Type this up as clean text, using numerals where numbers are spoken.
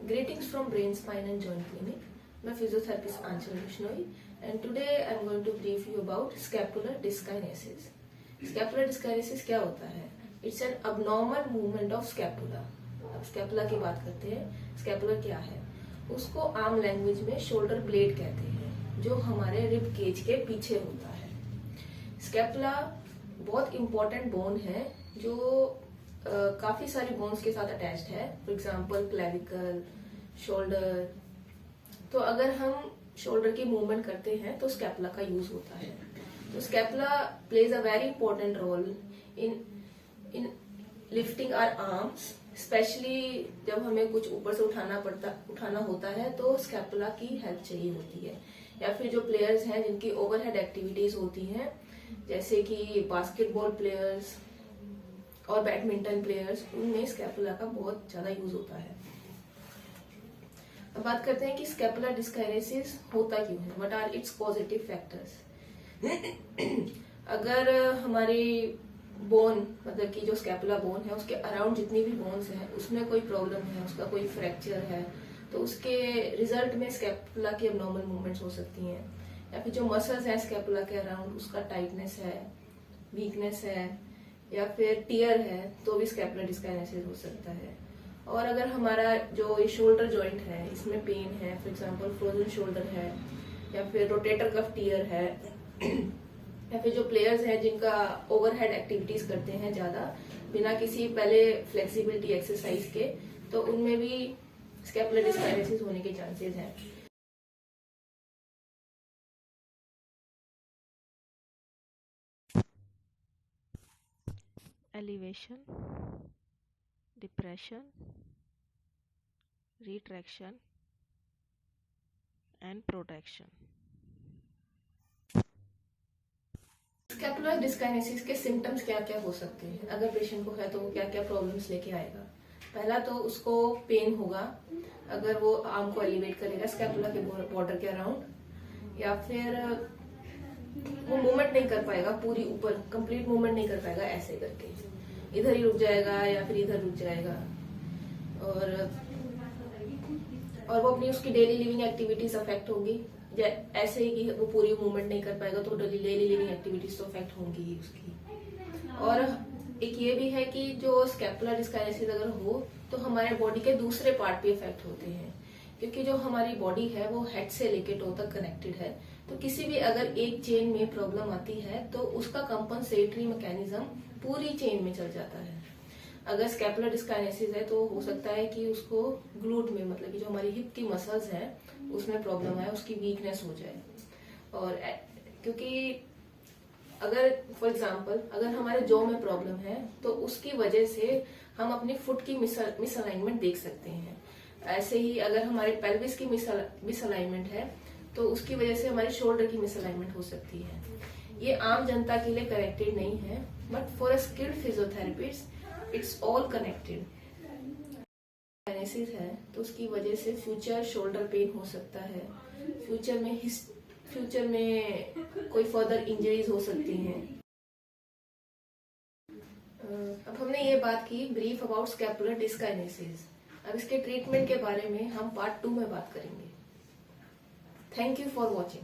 Greetings from Brain, Spine and Joint Clinic. मैं physiotherapist Anchal Bishnoi and today I'm going to brief you about scapular dyskinesis. Scapular dyskinesis क्या होता है? It's an abnormal movement of scapula. अब scapula की बात करते हैं. Scapular क्या है? उसको आम लैंग्वेज में शोल्डर ब्लेड कहते हैं, जो हमारे रिब केज के पीछे होता है. स्कैपुला बहुत इंपॉर्टेंट बोन है जो काफी सारी बोन्स के साथ अटैच्ड है. For example clavicle, shoulder. तो अगर हम शोल्डर की मूवमेंट करते हैं तो स्कैपुला का यूज होता है. तो scapula plays a very important role in lifting our arms, specially जब हमें कुछ ऊपर से उठाना होता है तो स्कैपुला की हेल्प चाहिए होती है. या फिर जो प्लेयर्स हैं जिनकी ओवरहेड एक्टिविटीज होती हैं, जैसे कि बास्केटबॉल प्लेयर्स और बैडमिंटन प्लेयर्स, उनमें स्कैपुला का बहुत ज्यादा यूज होता है. अब बात करते हैं कि स्कैपुलर डिस्काइनेसिस होता क्यों है. What are its positive factors. अगर हमारी बोन, मतलब कि जो स्कैपुला बोन है उसके अराउंड जितनी भी बोन्स हैं उसमें कोई प्रॉब्लम है, उसका कोई फ्रैक्चर है, तो उसके रिजल्ट में स्कैपुला की अबनॉर्मल मूवमेंट्स हो सकती हैं. या फिर जो मसल्स हैं स्कैपुला के अराउंड, उसका टाइटनेस है, वीकनेस है, या फिर टियर है, तो भी स्कैपुलर डिस्काइनेसिस हो सकता है. और अगर हमारा जो ये शोल्डर जॉइंट है इसमें पेन है, फॉर एग्जांपल फ्रोजन शोल्डर है, या फिर रोटेटर कफ टियर है, या फिर जो प्लेयर्स हैं जिनका ओवरहेड एक्टिविटीज करते हैं ज्यादा बिना किसी पहले फ्लेक्सिबिलिटी एक्सरसाइज के, तो उनमें भी स्कैपुलर डिस्काइनेसिस होने के चांसेस हैं. Elevation, depression, retraction and protraction. Scapular डिस्काइनेसिस के सिम्टम्स क्या क्या हो सकते हैं. अगर पेशेंट को है तो वो क्या क्या प्रॉब्लम्स लेके आएगा. पहला तो उसको पेन होगा अगर वो आर्म को एलिवेट करेगा स्कैपुला के बॉर्डर के अराउंड, या फिर वो मूवमेंट नहीं कर पाएगा, पूरी ऊपर कंप्लीट मूवमेंट नहीं कर पाएगा, ऐसे करके इधर ही रुक जाएगा या फिर इधर रुक जाएगा. और वो अपनी उसकी डेली लिविंग एक्टिविटीज अफेक्ट होगी. ऐसे ही कि वो पूरी मूवमेंट नहीं कर पाएगा तो डेली लिविंग एक्टिविटीज तो अफेक्ट होंगी ही उसकी. और एक ये भी है कि जो स्कैपुलर डिस्काइनेसिस अगर हो तो हमारे बॉडी के दूसरे पार्ट भी अफेक्ट होते हैं, क्योंकि जो हमारी बॉडी है वो हेड से लेके टो तक कनेक्टेड है. तो किसी भी अगर एक चेन में प्रॉब्लम आती है तो उसका कंपनसेटरी मैकेनिज्म पूरी चेन में चल जाता है. अगर स्कैपुलर डिस्काइनेसिस है तो हो सकता है कि उसको ग्लूट में, मतलब कि जो हमारी हिप की मसल्स हैं उसमें प्रॉब्लम है, उसकी वीकनेस हो जाए. और क्योंकि अगर फॉर एग्जांपल अगर हमारे जॉ में प्रॉब्लम है तो उसकी वजह से हम अपनी फुट की मिसअलाइनमेंट देख सकते हैं. ऐसे ही अगर हमारे पेल्विस की मिसअलाइनमेंट है तो उसकी वजह से हमारे शोल्डर की मिसअलाइनमेंट हो सकती है. ये आम जनता के लिए कनेक्टेड नहीं है, but for a skilled physiotherapist it's all connected. डिस्काइनेसिस है तो उसकी वजह से फ्यूचर शोल्डर पेन हो सकता है, फ्यूचर में कोई फर्दर इंजरीज हो सकती हैं. अब हमने ये बात की ब्रीफ अबाउट स्कैपुलर डिस्काइनेसिस. अब इसके ट्रीटमेंट के बारे में हम पार्ट 2 में बात करेंगे. Thank you for watching.